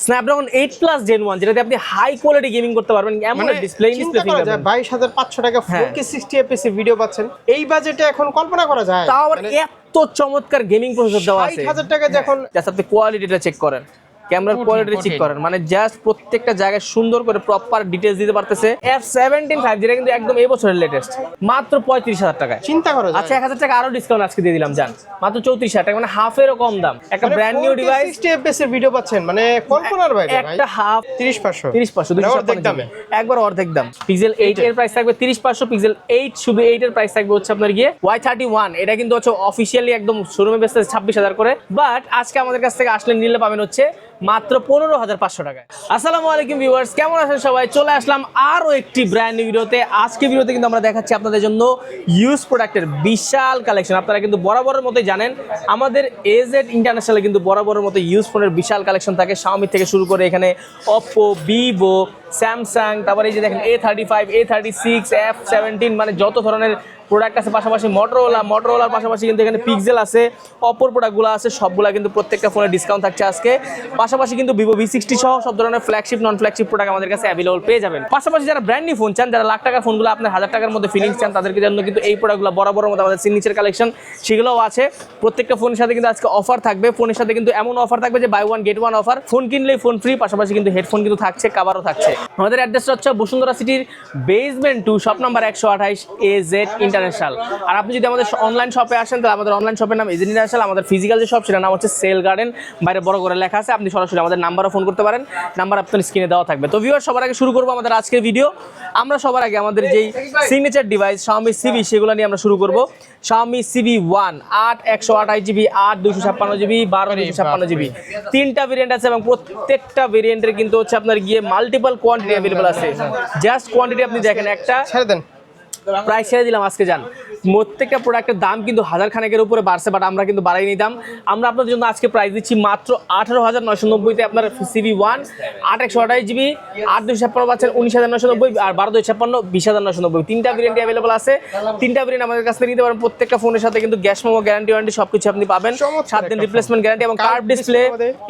Snapdragon 8 plus gen 1 যেটাতে আপনি high quality gaming করতে পারবেন। এমন ডিসপ্লে ফিঙ্গারপ্রিন্ট 22,500 টাকা 4K 60 fps ভিডিও পাচ্ছেন। এই বাজেটে এখন কল্পনা করা যায়? তাও আবার এত চমৎকার গেমিং প্রসেসর দেওয়া আছে। 60,000 টাকা যখন জাস্ট আপনি কোয়ালিটিটা চেক করেন, ক্যামেরার কোয়ালিটি চেক করেন, মানে জাস্ট প্রত্যেকটা জায়গায় সুন্দর করে প্রপার ডিটেইলস দিতে পারতেছে। F17 5 যেটা কিন্তু একদম এই বছরের লেটেস্ট, মাত্র 35,000 টাকায়। চিন্তা করা যায়। আচ্ছা 1,000 টাকা আরো ডিসকাউন্ট আজকে দিয়ে দিলাম, জান মাত্র 34,000 টাকা, মানে হাফেরও কম দাম। একটা ব্র্যান্ড নিউ ডিভাইস 60 fps এর ভিডিও পাচ্ছেন, মানে কল্পনার বাইরে ভাই। একটা হাফ 30,500 একবার অর্ধেক দাম। পিক্সেল 8 এর প্রাইস থাকবে 30,500। পিক্সেল 8 শুধু 8 এর প্রাইস থাকবে হচ্ছে আপনার গিয়ে Y31। এটা কিন্তু হচ্ছে অফিশিয়ালি একদম শোরুমে বেচতে 26,000 করে, বাট আজকে আমাদের কাছ থেকে আসলে নিলে পাবেন হচ্ছে মাত্র 15,500 টাকায়। আসসালামু আলাইকুম ভিউয়ার্স, কেমন আছেন সবাই? চলে আসলাম আরো একটি ব্র্যান্ড নিউ ভিডিওতে। আজকে ভিডিওতে কিন্তু আমরা দেখাচ্ছি আপনাদের জন্য ইউজ প্রোডাক্টের বিশাল কালেকশন। আপনারা কিন্তু বরাবরের মতোই জানেন আমাদের এজেড ইন্টারন্যাশনালে কিন্তু বরাবরের মতো ইউজ ফোনের বিশাল কালেকশন থাকে। Xiaomi থেকে শুরু করে এখানে Oppo, Vivo, Samsung, তারপরে এই যে দেখেন A35, A36, F17, মানে যত ধরনের প্রোডাক্ট আছে। পাশাপাশি মোটরোলার পাশাপাশি কিন্তু এখানে পিক্সেল আছে, অপর প্রোডাক্টগুলো আছে, সবগুলা কিন্তু প্রত্যেকটা ফোনে ডিসকাউন্ট থাকছে আজকে। পাশাপাশি কিন্তু Vivo V60 সহ সব ধরনের ফ্ল্যাগশিপ নন ফ্ল্যাগশিপ প্রোডাক্ট আমাদের কাছে অ্যাভেলেবল পেয়ে যাবেন। পাশাপাশি যারা ব্র্যান্ড নিউ ফোন চান, যারা লাখ টাকার ফোনগুলো আপনার 1000 টাকার মধ্যে ফিলিংস চান, তাদেরকে জন্য কিন্তু এই প্রোডাক্টগুলো বরাবর মতো আমাদের সিগনেচার কালেকশন সেগুলোও আছে। প্রত্যেকটা ফোনের সাথে কিন্তু আজকে অফার থাকবে। ফোনের সাথে কিন্তু এমন অফার থাকবে যে buy one get one offer, phone কিনলেই ফোন ফ্রি। পাশাপাশি কিন্তু হেডফোন কিন্তু থাকছে, কাভারও থাকছে। আমাদের অ্যাড্রেসটা হচ্ছে বসুন্ধরা সিটির basement 2 shop number 128 AZ international. আর আপনি যদি আমাদের অনলাইন শপে আসেন, তাহলে আমাদের অনলাইন শপের নাম এজেড ইন্টারন্যাশনাল। আমাদের ফিজিক্যাল যে শপ সেটার নাম হচ্ছে সেল গার্ডেন, বাইরে বড় করে লেখা আছে। আপনি সরাসরি আমাদের নাম্বারও ফোন করতে পারেন, নাম্বার আপনার স্ক্রিনে দেওয়া থাকবে। তো ভিউয়ার, সবার আগে শুরু করবো আমাদের আজকের ভিডিও। আমরা সবার আগে আমাদের যেই সিগনেচার ডিভাইস Xiaomi CV সেগুলো নিয়ে আমরা শুরু করব। Xiaomi CV1 8 128GB, 8 256GB, 12 256GB, তিনটা ভেরিয়েন্ট আছে এবং প্রত্যেকটা ভেরিয়েন্টের কিন্তু হচ্ছে আপনার গিয়ে মাল্টিপল কোয়ান্টিটি অ্যাভেলেবল আছে। জাস্ট কোয়ান্টিটি আপনি দেখেন, একটা ছেড়ে দেন, প্রাইস ছেড়ে দিলাম আজকে। জান প্রত্যেকটা প্রোডাক্টের দাম কিন্তু 1000 খানেকের উপরে বাড়ছে, বাট আমরা কিন্তু বাড়াইনি দাম। আমরা আপনাদের জন্য আজকে প্রাইস দিচ্ছি মাত্র 18,990-তে। আপনার CV1 8 128GB, 8 256 পাচ্ছেন 19,990, আর 12 256 20,990। তিনটা ভেরিয়েন্ট অ্যাভেলেবল আছে। তিনটা ভেরিয়েন্ট আমাদের কাছ থেকে নিতে পারেন। প্রত্যেকটা ফোনের সাথে কিন্তু গ্যাস মেমো, গ্যারান্টি ওয়ারেন্টি সবকিছু আপনি পাবেন। 7 দিন রিপ্লেসমেন্ট গ্যারান্টি এবং curve display,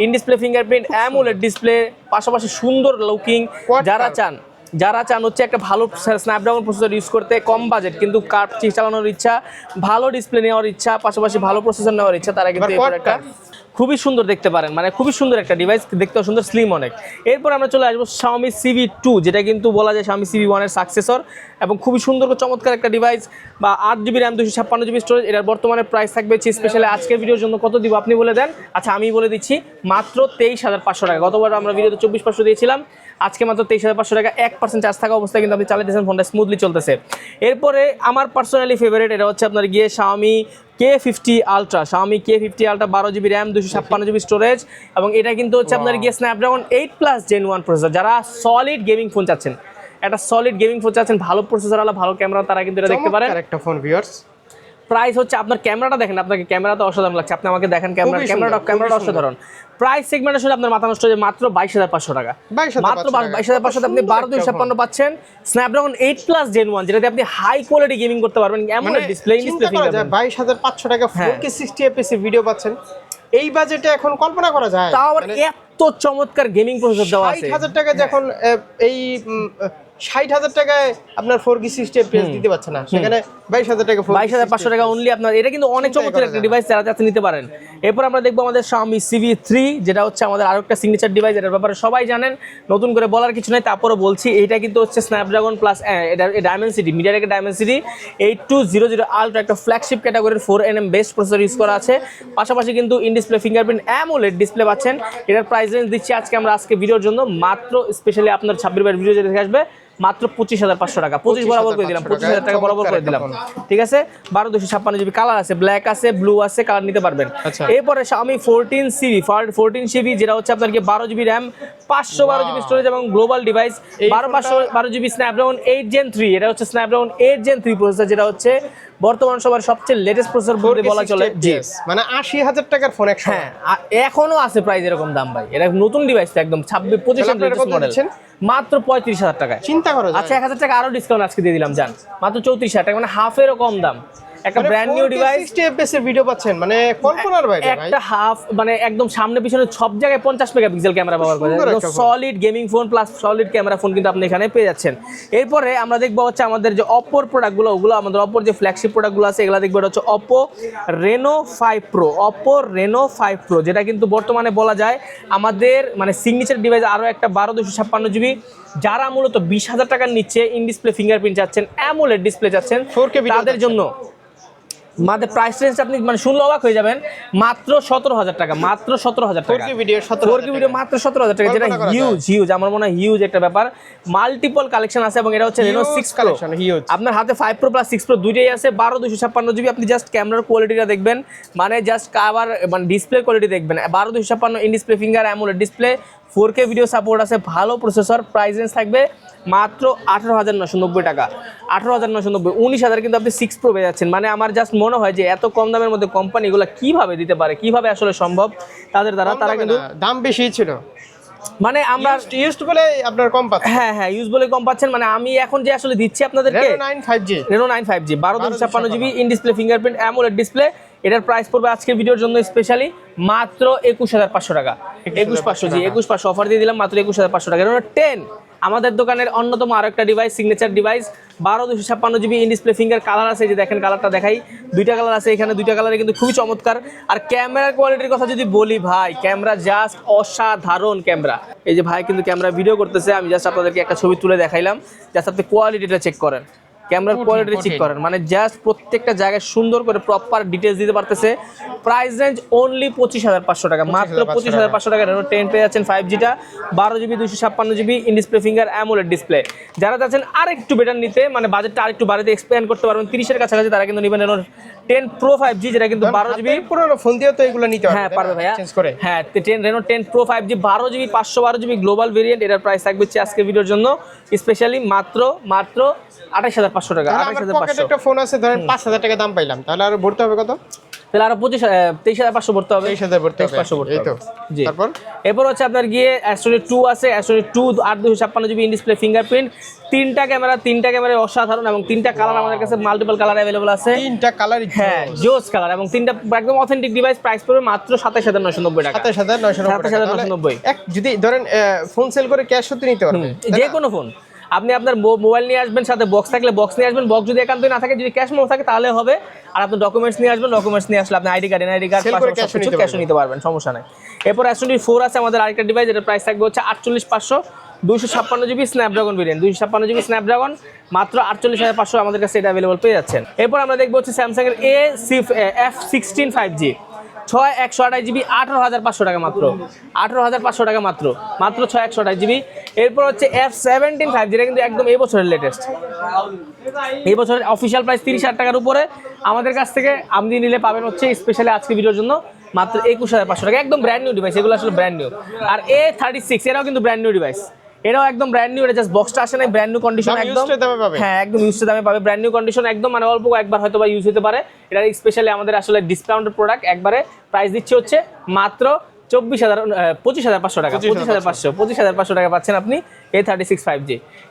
in display fingerprint, AMOLED display, পাশাপাশি সুন্দর লুকিং। যারা চান হচ্ছে একটা ভালো স্ন্যাপড্রাগন প্রসেসর ইউজ করতে, কম বাজেট কিন্তু কার্ভ চালানোর ইচ্ছা, ভালো ডিসপ্লে নেওয়ার ইচ্ছা, পাশাপাশি ভালো প্রসেসর নেওয়ার ইচ্ছা, তারা কিন্তু এই প্রোডাক্টটা খুবই সুন্দর দেখতে পারেন। মানে খুবই সুন্দর একটা ডিভাইস, দেখতেও সুন্দর, স্লিম অনেক। এরপর আমরা চলে আসবো Xiaomi CV2, যেটা কিন্তু বলা যায় Xiaomi CV1 এর সাকসেসর, এবং খুবই সুন্দর চমৎকার একটা ডিভাইস। বা 8GB RAM 256GB স্টোরেজ। এটার বর্তমানে প্রাইস থাকবে স্পেশালি আজকের ভিডিওর জন্য কত দিব আপনি বলে দেন? আচ্ছা আমি বলে দিচ্ছি, মাত্র 23,500 টাকা। গতবার আমরা ভিডিওতে 24,500 দিয়েছিলাম, আজকে মাত্র 23,500 টাকা। 1% চার্জ থাকা অবস্থায় কিন্তু আপনি চালাতেছেন, ফোনটা স্মুথলি চলতেছে। এরপরে আমার পার্সোনালি ফেভারিট, এটা হচ্ছে আপনার গিয়ে Xiaomi K50 Ultra। Xiaomi K50 Ultra 12GB RAM 256GB storage, এবং এটা কিন্তু হচ্ছে আপনার গিয়ে স্ন্যাপড্রাগন 8 প্লাস জেন 1 প্রসেসর। যারা সলিড গেমিং ফোন চাচ্ছেন, একটা সলিড গেমিং ফোন চাচ্ছেন, ভালো প্রসেসর আলা, ভালো ক্যামেরা, তারা কিন্তু এটা দেখতে পারেন। একটা ফোন ভিউয়ার্স, প্রাইস হচ্ছে, আপনার ক্যামেরাটা দেখেন, আপনাকে ক্যামেরাতে অসাধারণ লাগছে, আপনি আমাকে দেখেন ক্যামেরাটা অসাধারণ। প্রাইস সেগমেন্টে শুনে আপনার মাথা নষ্ট হয়ে মাত্র 22,500 টাকা। মাত্র 22,500 আপনি 12 256 পাচ্ছেন স্ন্যাপড্রাগন 8 প্লাস জেন 1, যেটাতে আপনি হাই কোয়ালিটি গেমিং করতে পারবেন। এমন ডিসপ্লে ফিঙ্গারপ্রিন্ট 22,500 টাকা 4K 60 fps ভিডিও পাচ্ছেন। এই বাজেটে এখন কল্পনা করা যায়? তাও আবার এত চমৎকার গেমিং প্রসেসর দেওয়া আছে। 60,000 টাকা যখন এই 60,000 টাকায় আপনার 4K 60 fps দিতে পারছে না, সেখানে 22,000 টাকা 22,500 টাকা অনলি আপনার। এটা কিন্তু অনেক চমৎকার একটা ডিভাইস, যারা যাতে নিতে পারেন। এরপর আমরা দেখবো আমাদের Xiaomi CV3, যেটা হচ্ছে আমাদের আরো একটা সিগনেচার ডিভাইস। এটার ব্যাপারে সবাই জানেন, নতুন করে বলার কিছু নাই, তারপরে বলছি। এটা কিন্তু হচ্ছে স্ন্যাপড্রাগন প্লাস ডায়মেনসিটি, মিডিয়াটেকের ডায়মেনসিটি 8200 আলট্রা, একটা ফ্ল্যাগশিপ ক্যাটাগরির 4nm বেস্ট প্রসেসর ইউজ করা আছে। পাশাপাশি কিন্তু in display fingerprint AMOLED display পাচ্ছেন। এটার প্রাইস রেঞ্জ দিচ্ছি আজকে আমরা ভিডিওর জন্য মাত্র স্পেশালি আপনার 26 ভিডিও যেটা দেখে আসবে মাত্র 25,500 টাকা। 25 বরাবর করে দিলাম, 25,000 টাকা বরাবর করে দিলাম, ঠিক আছে। 12 256GB কালার আছে, ব্ল্যাক আছে, ব্লু আছে, কালার নিতে পারবেন। এরপরে Xiaomi 14CV, যেটা হচ্ছে আপনার 12GB RAM 512GB স্টোরেজ এবং global device. 12GB Snapdragon 8 Gen 3, এটা হচ্ছে স্ন্যাপড্রাগন 8 Gen 3 প্রসেসর, যেটা হচ্ছে বর্তমান সবার সবচেয়ে লেটেস্ট প্রসেসর বলতে বলা চলে। মানে 80,000 টাকার ফোন একশো। হ্যাঁ, এখনো আছে প্রাইস এরকম দাম ভাই। এটা নতুন ডিভাইস তো, একদম 25 লেটেস্ট মডেল, মাত্র 35,000 টাকায়। চিন্তা করো। আচ্ছা 1,000 টাকা আরো ডিসকাউন্ট আজকে দিয়ে দিলাম, জান মাত্র 34,000 টাকা, মানে হাফেরও কম দাম। একটা ব্র্যান্ড নিউ ডিভাইস 60 fps এর ভিডিও পাচ্ছেন, মানে কল্পনার বাইরে ভাই। একটা হাফ মানে একদম সামনে পিছনে সব জায়গায় 50 মেগাপিক্সেল ক্যামেরা ব্যবহার করে, সুন্দর একদম একটা phone. Solid gaming phone plus solid camera phone কিন্তু আপনি এখানে পেয়ে যাচ্ছেন। এরপরে আমরা দেখবো হচ্ছে আমাদের যে অপোর প্রোডাক্টগুলো, ওগুলো আমাদের অপোর যে ফ্ল্যাগশিপ প্রোডাক্টগুলো আছে এগুলো দেখবো, এটা হচ্ছে Oppo Reno 5 Pro, Oppo Reno 5 Pro, যেটা কিন্তু বর্তমানে বলা যায় আমাদের মানে সিগনেচার ডিভাইস। আরও একটা 12/256 GB, যারা মূলত 20,000 টাকার নিচে ইন ডিসপ্লে ফিঙ্গারপ্রিন্ট চাচ্ছেন, অ্যামোলেড ডিসপ্লে চাচ্ছেন, 4K ভিডিও তাদের জন্য আমাদের প্রাইস রেঞ্জ আপনি মানে শুনলে অবাক হয়ে যাবেন, মাত্র 17,000 টাকা, মাত্র 17,000 টাকা। 4K ভিডিও 4K ভিডিও মাত্র 17,000 টাকা, যেটা কল্পনা করা হিউজ আমার মনে হয় হিউজ একটা ব্যাপার। মাল্টিপল কালেকশন আছে এবং এটা হচ্ছে রেনো 6 প্রো কালেকশন হিউজ। আপনার হাতে 5 প্রো প্লাস 6 প্রো দুইটাই আছে, 12/256 GB। আপনি জাস্ট ক্যামেরার কোয়ালিটিটা দেখবেন, মানে জাস্ট আবার মানে ডিসপ্লে কোয়ালিটি দেখবেন, 12/256 in display finger AMOLED display, 4K video support আছে, ভালো প্রসেসর। প্রাইস রেঞ্জ থাকবে মাত্র 18,990 টাকা, 18,990, 19,000 কিন্তু আপনি 6 প্রো পেয়ে যাচ্ছেন। মানে আমার জাস্ট মনে হয় যে এত কম দামের মধ্যে কোম্পানিগুলো কিভাবে দিতে পারে, কিভাবে আসলে সম্ভব তাদের দ্বারা। তারা কিন্তু দাম বেশি ছিল, মানে আমরা ইউজড বলে আপনার কম পাচ্ছেন। হ্যাঁ ইউজ বলে কম পাচ্ছেন। মানে আমি এখন যে আসলে দিচ্ছি আপনাদেরকে Reno 9 5G, Reno 9 5G 12/256 GB in display fingerprint AMOLED display, এটার প্রাইস পড়বে আজকের ভিডিওর জন্য স্পেশালি মাত্র 21,500 টাকা। 21,500 জি 21,500 অফার দিয়ে দিলাম মাত্র 21,500 টাকা। Reno 10 আমাদের দোকানের অন্যতম আরো একটা device, signature device, 12/256 GB in display finger. Colour আছে, যে দেখেন কালারটা দেখাই, দুইটা কালার আছে এখানে, দুইটা কালারে কিন্তু খুবই চমৎকার। আর ক্যামেরার কোয়ালিটির কথা যদি বলি ভাই, ক্যামেরা জাস্ট অসাধারণ ক্যামেরা। এই যে ভাই কিন্তু ক্যামেরা ভিডিও করতেছে, আমি জাস্ট আপনাদেরকে একটা ছবি তুলে দেখাইলাম, জাস্ট আপনি কোয়ালিটিটা চেক করেন, ক্যামেরার কোয়ালিটি চেক করেন, মানে জাস্ট প্রত্যেকটা জায়গায় সুন্দর করে প্রপার ডিটেলস দিতে পারতেছে। প্রাইস রেঞ্জ অনলি 25,500 টাকা, মাত্র 25,500 টাকা Reno 10 পেয়ে যাচ্ছেন 5G-টা, 12GB 256GB in display finger AMOLED display. যারা চাচ্ছেন আরেকটু বেটার নিতে, মানে বাজেটটা আরেকটু বাড়িতে এক্সপ্যান্ড করতে পারবেন 30-এর কাছাকাছি, তারা কিন্তু নেবেন Reno 10 Pro 5G, যেটা কিন্তু 12GB পুরনো ফোন দিয়ে তো এগুলো নিতে পারবে। হ্যাঁ পারবে ভাইয়া, চেঞ্জ করে। হ্যাঁ Reno 10 Pro 5G 12GB 512GB global variant. এটার প্রাইস থাকবে আজকের ভিডিওর জন্য স্পেশালি মাত্র 28,500 টাকা। আমার পকেটে একটা ফোন আছে, ধরেন 5,000 টাকা দাম পাইলাম, তাহলে আর ভরতে হবে কত? তাহলে আরো 23,500 ভরতে হবে, 23,000 ভরতে হবে। 23,500 ভরতে এই তো। হবে। জি, তারপর এরপর হচ্ছে আপনার গিয়ে Astro 2 আছে, Astro 2 8/256GB in display fingerprint, তিনটা ক্যামেরা অসাধারণ এবং তিনটা কালার আমাদের কাছে মাল্টিপল কালার अवेलेबल আছে, তিনটা কালার, হ্যাঁ জোস কালার, এবং তিনটা একদম অথেন্টিক ডিভাইস। প্রাইস পড়বে মাত্র 27,990 টাকা, 27,990 টাকা। যদি ধরেন ফোন সেল করে ক্যাশ হতে নিতে পারবে, যে কোনো ফোন। আপনি আপনার মোবাইল নিয়ে আসবেন, সাথে বক্স থাকলে বক্স নিয়ে আসবেন, বক্স যদি একান্তই না থাকে, যদি ক্যাশ মেমো থাকে তাহলে হবে। আর আপনি ডকুমেন্টস নিয়ে আসবেন, ডকুমেন্টস নিয়ে আসলে আপনি আইডি কার্ড ক্যাশও নিতে পারবেন, সমস্যা নাই। এরপর Astro 4 আছে আমাদের আরেকটা ডিভাইস, এটার প্রাইস থাকবে হচ্ছে 48,500, 256GB Snapdragon variant, 256GB Snapdragon, মাত্র 48,500 আমাদের কাছে এটা अवेलेबल পেয়ে যাচ্ছেন। এরপর আমরা দেখবো হচ্ছে স্যামসাং এর F16 5G 6128GB 18,500 টাকা, মাত্র 18,500 টাকা, মাত্র 6128GB। এরপর হচ্ছে F17 5G, যেটা কিন্তু একদম এই বছরের লেটেস্ট, এই বছরের অফিসিয়াল প্রাইস 30,000 টাকার উপরে। আমাদের কাছ থেকে আপনি নিলে পাবেন হচ্ছে স্পেশালি আজকে ভিডিওর জন্য মাত্র 21,500 টাকা, একদম ব্র্যান্ড নিউ ডিভাইস, এগুলো আসলে ব্র্যান্ড নিউ। আর A36 এটাও কিন্তু ব্র্যান্ড নিউ ডিভাইস, এটাও একদম ব্র্যান্ড নিউ, এটা জাস্ট বক্সটা আসে না, ব্র্যান্ড নিউ কন্ডিশন একদম, হ্যাঁ একদম ইউজড দামে পাবে, ব্র্যান্ড নিউ কন্ডিশন একদম, মানে অল্প একবার হয়তো বা ইউজ হতে পারে। এটা স্পেশালি আমাদের আসলে ডিসকাউন্টেড প্রোডাক্ট, একবারে প্রাইস দিচ্ছে হচ্ছে মাত্র 25,500 টাকা, 25,500 টাকা পাচ্ছেন আপনি A36 5G।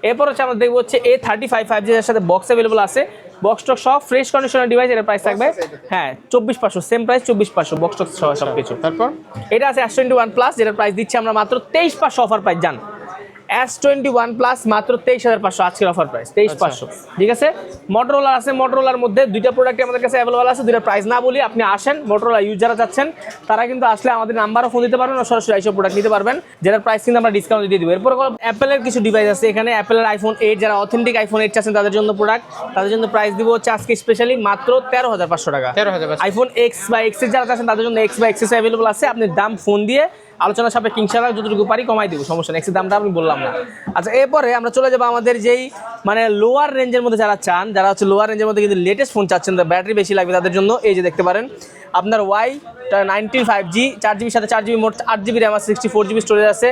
এরপর হচ্ছে আমরা দেখবো হচ্ছে A35 5G, এর সাথে বক্স अवेलेबल আছে, বক্স টক সব ফ্রেশ কন্ডিশনের ডিভাইস। এর প্রাইস থাকবে হ্যাঁ 24,500, সেম প্রাইস 24,500 বক্স টক সহ সবকিছু। তারপর এটা আছে S21 প্লাস, যেটার প্রাইস দিচ্ছি আমরা মাত্র 23,500 অফার প্রাইস। জান S21 প্লাস মাত্র 23,500 আজকের অফার প্রাইস 23,500, ঠিক আছে। মোটরোলা আছে, মোটরোলার মধ্যে দুইটা প্রোডাক্ট আমাদের কাছে अवेलेबल আছে, দুইটা প্রাইস না বলি, আপনি আসেন, মোটরোলা ইউজ যারা চাচ্ছেন তারা কিন্তু আসলে আমাদের নাম্বারও ফোন দিতে পারবেন, সরাসরি এইসব প্রোডাক্ট নিতে পারবেন, যেটার প্রাইস কিন্তু আমরা ডিসকাউন্ট দিয়ে দিব। এরপর অ্যাপেলের কিছু ডিভাইস আছে এখানে, অ্যাপেলের iPhone 8, যারা অথেন্টিক iPhone 8 চাচ্ছেন তাদের জন্য প্রোডাক্ট, তাদের জন্য প্রাইস দিব হচ্ছে আজকে স্পেশালি মাত্র 13,500 টাকা। 13,500 iPhone X বা XS যারা চাচ্ছেন তাদের জন্য X বা XS अवेलेबल আছে, আপনি দাম ফোন দিয়ে আলোচনা সাপেক্ষে ইনশাআল্লাহ যতটুকু পারি কমাই দিব, সমস্যা নেই, এক্সের দামটা আমি বললাম না। আচ্ছা, এরপরে আমরা চলে যাবো আমাদের যেই মানে লোয়ার রেঞ্জের মধ্যে যারা চান, যারা হচ্ছে লোয়ার রেঞ্জের মধ্যে কিন্তু লেটেস্ট ফোন চাচ্ছেন, ব্যাটারি বেশি লাগবে তাদের জন্য এই যে দেখতে পারেন আপনার Y19 5G, 4GB সাথে 4GB মোট, 8GB র্যাম আছে, 64GB স্টোরেজ আছে,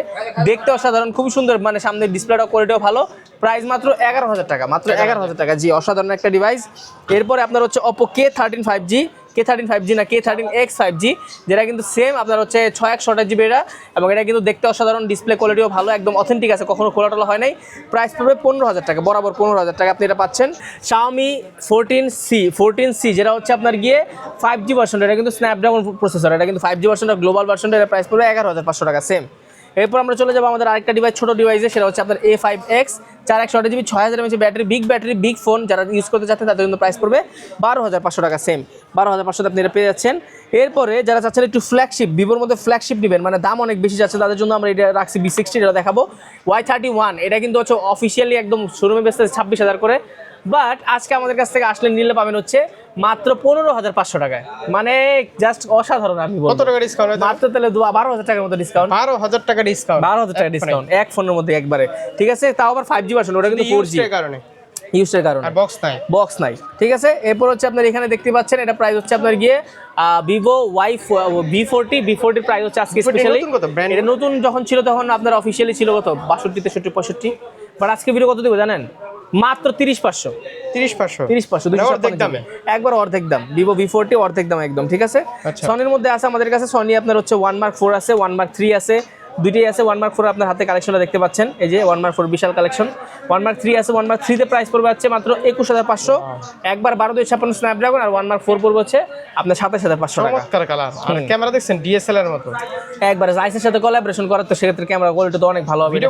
দেখতে অসাধারণ, খুবই সুন্দর, মানে সামনের ডিসপ্লেটাও কোয়ালিটিও ভালো, প্রাইস মাত্র 11,000 টাকা, মাত্র 11,000 টাকা। জি, অসাধারণ একটা ডিভাইস। এরপরে আপনার হচ্ছে Oppo K13 5G, K13 5G না K13X 5G, যেটা কিন্তু সেম আপনার হচ্ছে 6128 জিবি এটা, এবং এটা কিন্তু দেখতে অসাধারণ, ডিসপ্লে কোয়ালিটিও ভালো, একদম অথেন্টিক আছে, কখনো খোলা টোলা হয় নাই। প্রাইস পড়বে 15,000 টাকা, বরাবর 15,000 টাকা আপনি এটা পাচ্ছেন। Xiaomi 14C যেটা হচ্ছে আপনার গিয়ে 5G ভার্সন, এটা কিন্তু স্ন্যাপড্রাগন প্রসেসর, এটা কিন্তু 5G ভার্সনটা, গ্লোবাল ভার্সনটা, এটা প্রাইস পড়বে 11,500 টাকা সেম। এরপর আমরা চলে যাবো আমাদের আরেকটা ডিভাইস, ছোট ডিভাইসে, সেটা হচ্ছে আপনার A5X 4128 GB 6000 mAh battery, big phone যারা ইউজ করতে চাচ্ছেন তাদের জন্য প্রাইস পড়বে 12,500 টাকা সেম। 12,500 আপনি এটা পেয়ে যাচ্ছেন। এরপরে যারা চাচ্ছেন একটু ফ্ল্যাগশিপ, ভিভোর মধ্যে ফ্ল্যাগশিপ নেবেন, মানে দাম অনেক বেশি যাচ্ছে, তাদের জন্য আমরা এটা রাখছি V60, এটা দেখাবো Y31। এটা কিন্তু হচ্ছে অফিসিয়ালি একদম শোরুমে বেচতে 26,000 করে, বাট আজকে আমাদের কাছ থেকে আসলে নিলে পাবেন হচ্ছে মাত্র 15,500 টাকায়, মানে জাস্ট অসাধারণ। আমি বলবো কত টাকা ডিসকাউন্ট? মাত্র তাহলে 12,000 টাকার মতো ডিসকাউন্ট। 12,000 টাকা ডিসকাউন্ট, 12,000 টাকা ডিসকাউন্ট এক ফোনের মধ্যে একবারে, ঠিক আছে? তাও আবার 5G ভার্সন, ওটা কিন্তু 4G কারণে, ইউজের কারণে, আর বক্স নাই, ঠিক আছে? এরপর হচ্ছে আপনার এখানে দেখতে পাচ্ছেন, এটা প্রাইস হচ্ছে আপনার গিয়ে ভিভো V40 প্রাইস হচ্ছে আজকে স্পেশালি, এটা নতুন যখন ছিল তখন আপনার অফিসিয়ালি ছিল কত 62, 63, 65, বাট আজকে ভিডিও কত দিব জানেন? মাত্র 30,500 অর্ধেক দামে, একবার অর্ধেক দাম। ভিভো V40 অর্ধেক দাম একদম, ঠিক আছে? সনির মধ্যে আছে আমাদের কাছে, সনি আপনার হচ্ছে 1 Mark 4 আছে, 1 Mark 3 আছে, দুইটাই আছে। 1 Mark 4 আপনার হাতে কালেকশনটা দেখতে পাচ্ছেন, এই যে 1 Mark 4 বিশাল কালেকশন। 1 Mark 3 আছে, 1 Mark 3 তে প্রাইস পড়বে হচ্ছে মাত্র 21,500, একবার 12/256 স্ন্যাপড্রাগন, আর 1 Mark 4 পড়বে হচ্ছে আপনার 27,500 টাকা। চমৎকার কালার, আর ক্যামেরা দেখছেন ডিএসএলআর মতো, একবারে জাইসের সাথে কোলাবোরেশন করার, তো সেক্ষেত্রে ক্যামেরা কোয়ালিটি তো অনেক ভালো হবে, ভিডিও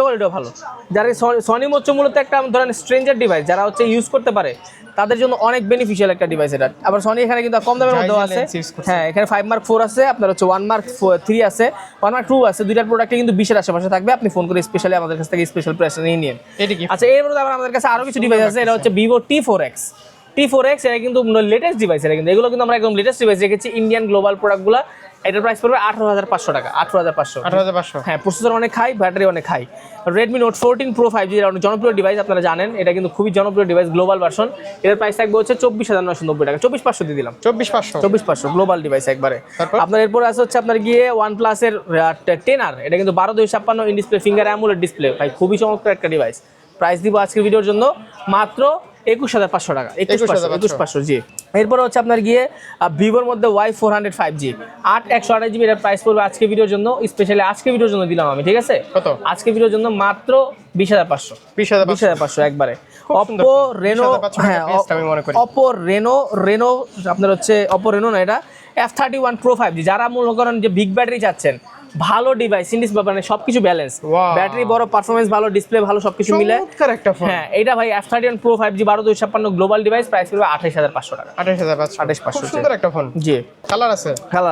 কোয়ালিটিও ভালো। যারা সনি হচ্ছে মূলত একটা ধরেন স্ট্রেঞ্জার ডিভাইস, যারা হচ্ছে ইউজ করতে পারে তাদের জন্য অনেক বেনিফিশিয়াল একটা ডিভাইস এটা। আবার সনি এখানে কিন্তু কম দামের মধ্যেও আছে, হ্যাঁ, এখানে 5 Mark 4 আছে, আপনার হচ্ছে 1 Mark 3 আছে, 1 Mark 2 আছে, দুইটার প্রোডাক্টে কিন্তু 20-এর আশেপাশে থাকবে। আপনি ফোন করে স্পেশালি আমাদের কাছ থেকে স্পেশাল প্রাইস নিয়ে নিন। আচ্ছা, এরপরে আবার আমাদের কাছে আরো কিছু ডিভাইস আছে, এটা হচ্ছে ভিভো T4X, এটা কিন্তু লেটেস্ট ডিভাইস, এটা কিন্তু এগুলো কিন্তু আমরা একদম লেটেস্ট ডিভাইস রেখেছি, ইন্ডিয়ান গ্লোবাল প্রোডাক্টগুলো। এটার প্রাইস পড়বে 18,500 টাকা, 18,500। হ্যাঁ, প্রসেসর অনেক হাই, ব্যাটারি অনেক high. Redmi Note 14 Pro 5G, এটা অনেক জনপ্রিয় ডিভাইস, আপনারা জানেন, এটা কিন্তু খুবই জনপ্রিয় ডিভাইস, গ্লোবাল ভার্সন। এটার প্রাইস থাকবে হচ্ছে 24,990 টাকা, 24,500 দিয়ে দিলাম, 24,500 গ্লোবাল ডিভাইস একবারে। আপনার এরপর আছে হচ্ছে আপনার গিয়ে OnePlus এর 10R, এটা কিন্তু 12/256 in display, finger AMOLED display, ভাই খুবই চমৎকার একটা ডিভাইস। প্রাইস দিব আজকের ভিডিওর জন্য মাত্র 21,500 টাকা, 21,500 জি। এরপর হচ্ছে আপনার গিয়ে ভিভোর মধ্যে Y400 5G 128 জিবি, এর প্রাইস পড়বে আজকে ভিডিওর জন্য, স্পেশালি আজকে ভিডিওর জন্য দিলাম আমি, ঠিক আছে? কত আজকে ভিডিওর জন্য? মাত্র 20,500 একবারে। Oppo Reno, হ্যাঁ, Oppo Reno আপনার হচ্ছে Oppo Reno না, এটা F31 Pro 5G, যারা মনে করেন যে বিগ ব্যাটারি চাচ্ছেন, ভালো ডিভাইস, ইন্ডিস মানে সবকিছু ব্যালেন্স, ব্যাটারি বড়, পারফরম্যান্স ভালো, ডিসপ্লে ভালো, সবকিছু মিলে একটা ফোন। হ্যাঁ, এটা ভাই F31 Pro 5G 12/256 global device, price পড়বে 28,500 টাকা, 28,500। সুন্দর একটা ফোন, জি। কালার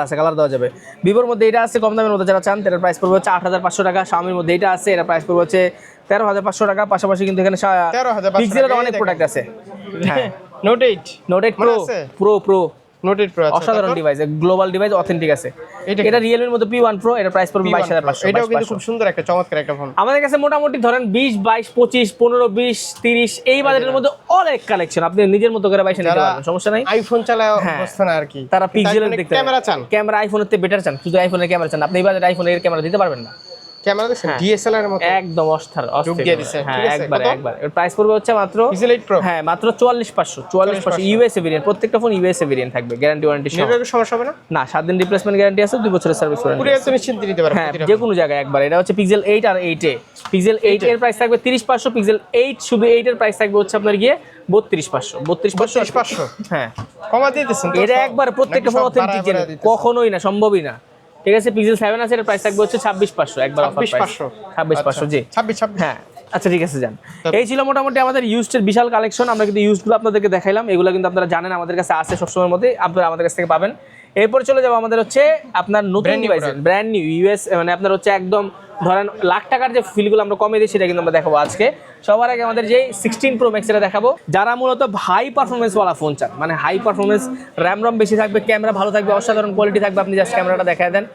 আছে, কালার দেওয়া যাবে। ভিভোর মধ্যে এটা আছে কম দামের মধ্যে, যারা চান, এটার প্রাইস পড়বে হচ্ছে 8,500 টাকা। Xiaomiর মধ্যে এটা আছে, এটার প্রাইস পড়বে হচ্ছে 13,500 টাকা। পাশাপাশি কিন্তু এখানে পিক্সেলের অনেক প্রোডাক্ট আছে, হ্যাঁ, Note 8 Pro অসাধারণ ডিভাইস, গ্লোবাল ডিভাইস, অথেন্টিক আছে। এটা রিয়েলমির মধ্যে P1 Pro, এটার প্রাইস পড়বে 22,500। এটাও কিন্তু খুব সুন্দর একটা চমৎকার একটা ফোন। আমাদের কাছে মোটামুটি ধরেন 20, 22, 25, 15, 20, 30 এই বাজেটের মধ্যে অনেক কালেকশন, আপনি নিজের মতো করে বাইসে নিতে পারবেন, সমস্যা নাই। আইফোন চালায় অবস্থা না আর কি, তারা পিক্সেলের দেখতে ক্যামেরা চান, ক্যামেরা আইফোনের থেকে বেটার চান, শুধু আইফোনের ক্যামেরা চান, আপনি এই বাজেটে আইফোনের ক্যামেরা দিতে পারবেন না। ক্যামেরা দেখছেন ডিএসএলআর এর মতো একদম অস্থির দিয়ে দিছে, ঠিক আছে? একবার এর প্রাইস পড়বে হচ্ছে মাত্র Pixel 8 Pro, হ্যাঁ, মাত্র 44,500 ইউএসএ ভেরিয়েন্ট, প্রত্যেকটা ফোন ইউএসএ ভেরিয়েন্ট থাকবে, গ্যারান্টি ওয়ারেন্টি সহ। নেটওয়ার্কের সমস্যা হবে না? না, 7 দিন রিপ্লেসমেন্ট গ্যারান্টি আছে, 2 বছরের সার্ভিস ওয়ারেন্টি, পুরো একদম নিশ্চিন্তে নিতে পারবেন, হ্যাঁ, যে কোনো জায়গায় একবার। এটা হচ্ছে Pixel 8 আর 8A, Pixel 8 এর প্রাইস থাকবে 30,500, Pixel 8 শুধু 8 এর প্রাইস থাকবে হচ্ছে আপনার গিয়ে 32,500, হ্যাঁ, কমা দিয়ে দিচ্ছেন তো। এটা একবার প্রত্যেকটা ফোন অথেন্টিক, কখনোই না, সম্ভবই না, ঠিক আছে? Pixel 7 আছে, এর প্রাইস থাকবে হচ্ছে 26,500, একবার অফার প্রাইস 26,500 জি, 26, হ্যাঁ। আচ্ছা, ঠিক আছে, যান। এই ছিল মোটামুটি আমাদের ইউজডের বিশাল কালেকশন। আমরা কিন্তু ইউজগুলো আপনাদেরকে দেখাইলাম, এগুলো কিন্তু আপনারা জানেন আমাদের কাছে আছে সবসময়ের মধ্যে, আপনারা আমাদের কাছ থেকে পাবেন। এরপর চলে যাবো আমাদের হচ্ছে আপনার নতুন ডিভাইস, ব্র্যান্ড নিউ ইউএস, মানে আপনার হচ্ছে একদম ধরেন লাখ টাকার যে ফিলগুলো আমরা কমে দিই, সেটা কিন্তু আমরা দেখাবো আজকে। সবার আগে আমাদের যে 16 Pro Max এটা দেখাবো, যারা মূলত হাই পারফরমেন্স ওয়ালা ফোন চান, মানে হাই পারফরমেন্স, র্যাম রম বেশি থাকবে, ক্যামেরা ভালো থাকবে, অসাধারণ কোয়ালিটি থাকবে, আপনি জাস্ট ক্যামেরাটা দেখায় দেন,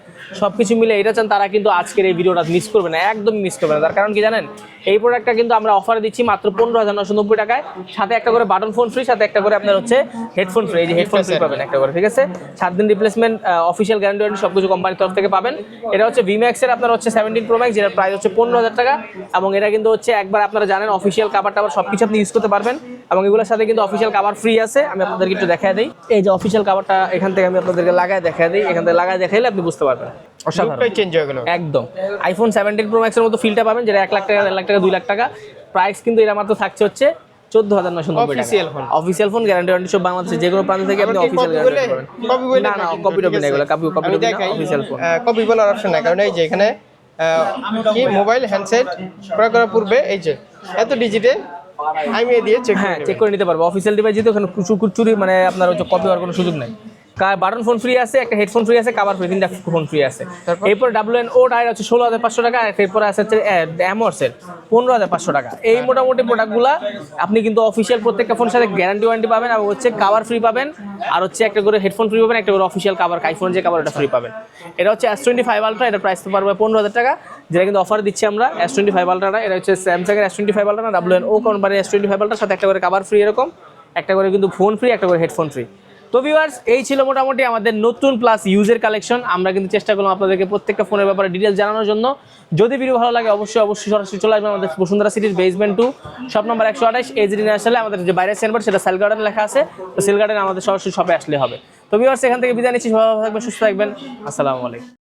সবকিছু মিলে এটা চান, তারা কিন্তু আজকের এই ভিডিওটা মিস করবে না, একদমই মিস করবে না। তার কারণ কি জানেন, এই প্রোডাক্টটা কিন্তু আমরা অফারে দিচ্ছি মাত্র 15,990 টাকায়, সাথে একটা করে বাটন ফোন ফ্রি, সাথে একটা করে আপনার হচ্ছে হেডফোন ফ্রি, এই যে হেডফোন ফ্রি পাবেন একটা করে, ঠিক আছে? 7 দিন রিপ্লেসমেন্ট, অফিসিয়াল গ্যারান্টি ওয়ারেন্টি সবকিছু কোম্পানির তরফ থেকে পাবেন। এটা হচ্ছে VMAX এর আপনার হচ্ছে 17 Pro Max, যেটার প্রাইস হচ্ছে 15,000 টাকা, এবং এটা কিন্তু হচ্ছে একবার আপনারা জানেন অফিসিয়াল কাভার টাভার সবকিছু আপনি ইউজ করতে পারবেন, এবং এগুলোর সাথে কিন্তু অফিসিয়াল কভার ফ্রি আছে। আমি আপনাদেরকে একটু দেখায় দিই, এই যে অফিসিয়াল কভারটা এখান থেকে আমি আপনাদেরকে লাগায় দেখায় দিই, এখান থেকে লাগায় দেখাইলে আপনি বুঝতে পারবেন অসাধারণ লুকটাই চেঞ্জ হয়ে গেল একদম। আইফোন 17 প্রো ম্যাক্সের মতো ফিলটা পাবেন, যেটা 1 লাখ টাকা, 1.5 লাখ টাকা, 2 লাখ টাকা প্রাইস, কিন্তু এটা মাত্র থাকছে হচ্ছে 14,990 টাকা। Official phone। Official phone, guarantee warranty সব বাংলাদেশে যে কোনো প্রান্ত থেকে আপনি আবার কি অফিসিয়াল copy গ্যারান্টি বলে- পাবেন। copy বলে না না, নাকি? কপি টপি ঠিক না, আছে। এগুলো কপি আমি টপি না, দেখাই, অফিসিয়াল ফোন। কপি বলার অপশন নাই, কারণ এই যে এখানে কি মোবাইল হ্যান্ডসেট ক্রয় করার পূর্বে এই যে এত ডিজিটে আমি দিয়ে চেক হ্যাঁ, চেক করে নিতে পারবো। অফিসিয়াল ডিভাইস যেহেতু ওখানে চুরি মানে আপনার হচ্ছে কপি হওয়ার কোনো সুযোগ নাই। বাটন ফোন ফ্রি আছে, একটা হেডফোন ফ্রি আছে, কভার ফ্রি, 3টা ফোন ফ্রি আছে। এরপর WNO টায়ার হচ্ছে 16,500 টাকা, আর এরপর আছে হচ্ছে অ্যামোর্সের 15,500 টাকা। এই মোটামুটি প্রোডাক্টগুলা আপনি কিন্তু অফিসিয়াল প্রত্যেকটা ফোনের সাথে গ্যারান্টি ওয়ারেন্টি পাবেন, আর হচ্ছে কভার ফ্রি পাবেন, আর হচ্ছে একটা করে হেডফোন ফ্রি পাবেন, একটা করে অফিসিয়াল কভার, আইফোন যে কভার ওটা ফ্রি পাবেন। এটা হচ্ছে S25 আলট্রা, এটা প্রাইস পারবে 15,000 টাকা, যেটা কিন্তু অফার দিচ্ছি আমরা। S25 আলট্রাটা, এটা হচ্ছে স্যামসাংয়ের S25 আলট্রা, WNO কোম্পানির S25 আলট্রার সাথে একটা করে কভার ফ্রি, এরকম একটা করে কিন্তু ফোন ফ্রি, একটা করে হেডফোন ফ্রি। তো ভিউয়ার্স, এই ছিল মোটামুটি আমাদের নতুন প্লাস ইউজের কালেকশন। আমরা কিন্তু চেষ্টা করলাম আপনাদেরকে প্রত্যেকটা ফোনের ব্যাপারে ডিটেলস জানানোর জন্য। যদি ভিডিও ভালো লাগে অবশ্যই সরাসরি চলে আসবেন আমাদের বসুন্ধরা সিটির বেসমেন্ট 2 শপ নম্বর 128 এজরি আসলে আমাদের যে বাইরের সেলবার সেটা সেল গার্ডেন লেখা আছে, তো সেল গার্ডেন আমাদের সরাসরি শপে আসলে হবে। তো ভিউয়ার্স, এখান থেকে বিদায় নিচ্ছি, ভালো থাকবেন, সুস্থ থাকবেন, আসসালামু আলাইকুম।